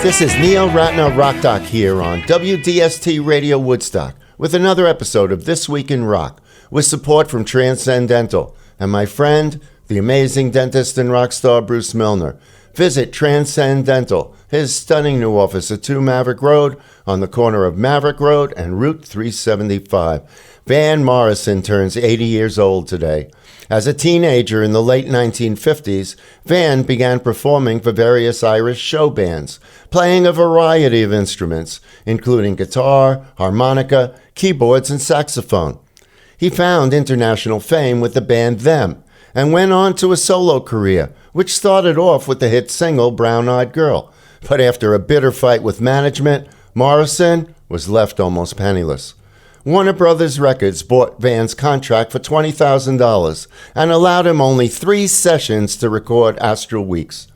This is Neil Ratner Rock Doc here on WDST Radio Woodstock with another episode of This Week in Rock with support from Transcend Dental and my friend, the amazing dentist and rock star Bruce Milner. Visit Transcend Dental, his stunning new office at 2 Maverick Road on the corner of Maverick Road and Route 375. Van Morrison turns 80 years old today. As a teenager in the late 1950s, Van began performing for various Irish show bands, playing a variety of instruments, including guitar, harmonica, keyboards, and saxophone. He found international fame with the band Them, and went on to a solo career, which started off with the hit single Brown Eyed Girl. But after a bitter fight with management, Morrison was left almost penniless. Warner Brothers Records bought Van's contract for $20,000 and allowed him only 3 sessions to record Astral Weeks.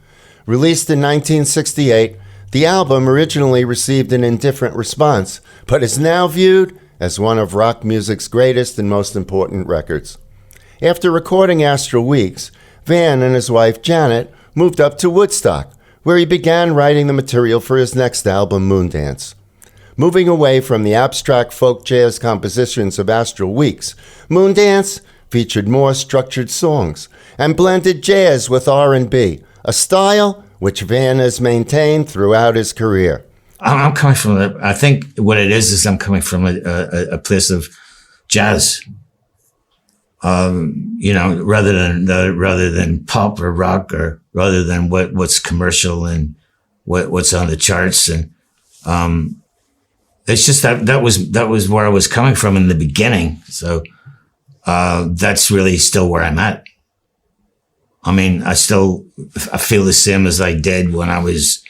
Released in 1968, the album originally received an indifferent response, but is now viewed as one of rock music's greatest and most important records. After recording Astral Weeks, Van and his wife Janet moved up to Woodstock, where he began writing the material for his next album, Moondance. Moving away from the abstract folk jazz compositions of Astral Weeks, Moondance featured more structured songs and blended jazz with R&B, a style which Van has maintained throughout his career. I'm coming from, I think what it is I'm coming from a place of jazz. Rather than pop or rock, or rather than what's commercial and what's on the charts. And, it's just that was where I was coming from in the beginning. So, that's really still where I'm at. I mean, I feel the same as I did when I was,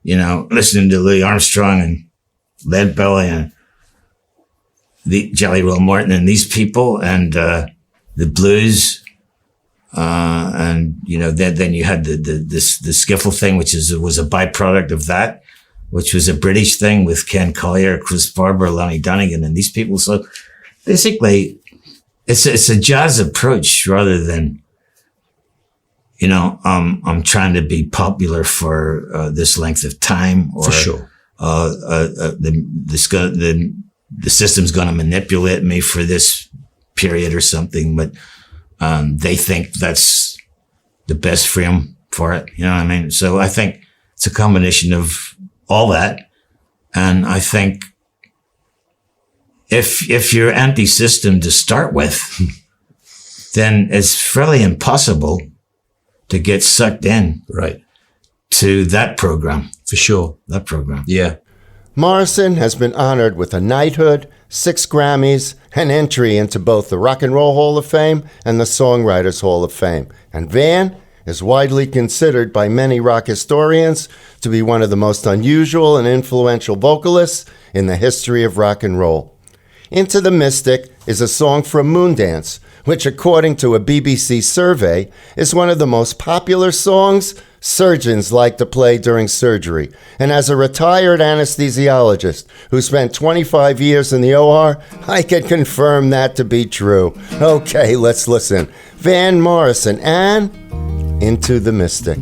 listening to Louis Armstrong and Lead Belly and the Jelly Roll Morton and these people and, the blues, and then you had the skiffle thing, which was a byproduct of that, which was a British thing with Ken Collier, Chris Barber, Lonnie Donegan, and these people. So basically, it's a jazz approach rather than I'm trying to be popular for this length of time, or for sure. The system's going to manipulate me for this period or something, but they think that's the best frame for it. You know what I mean? So I think it's a combination of all that. And I think if you're anti-system to start with, then it's fairly impossible to get sucked in right to that program. For sure. That program. Yeah. Morrison has been honored with a knighthood, 6 Grammys, and entry into both the Rock and Roll Hall of Fame and the Songwriters Hall of Fame. And Van is widely considered by many rock historians to be one of the most unusual and influential vocalists in the history of rock and roll. Into the Mystic is a song from Moondance, which according to a BBC survey is one of the most popular songs surgeons like to play during surgery. And as a retired anesthesiologist who spent 25 years in the OR, I can confirm that to be true. Okay, let's listen. Van Morrison and Into the Mystic.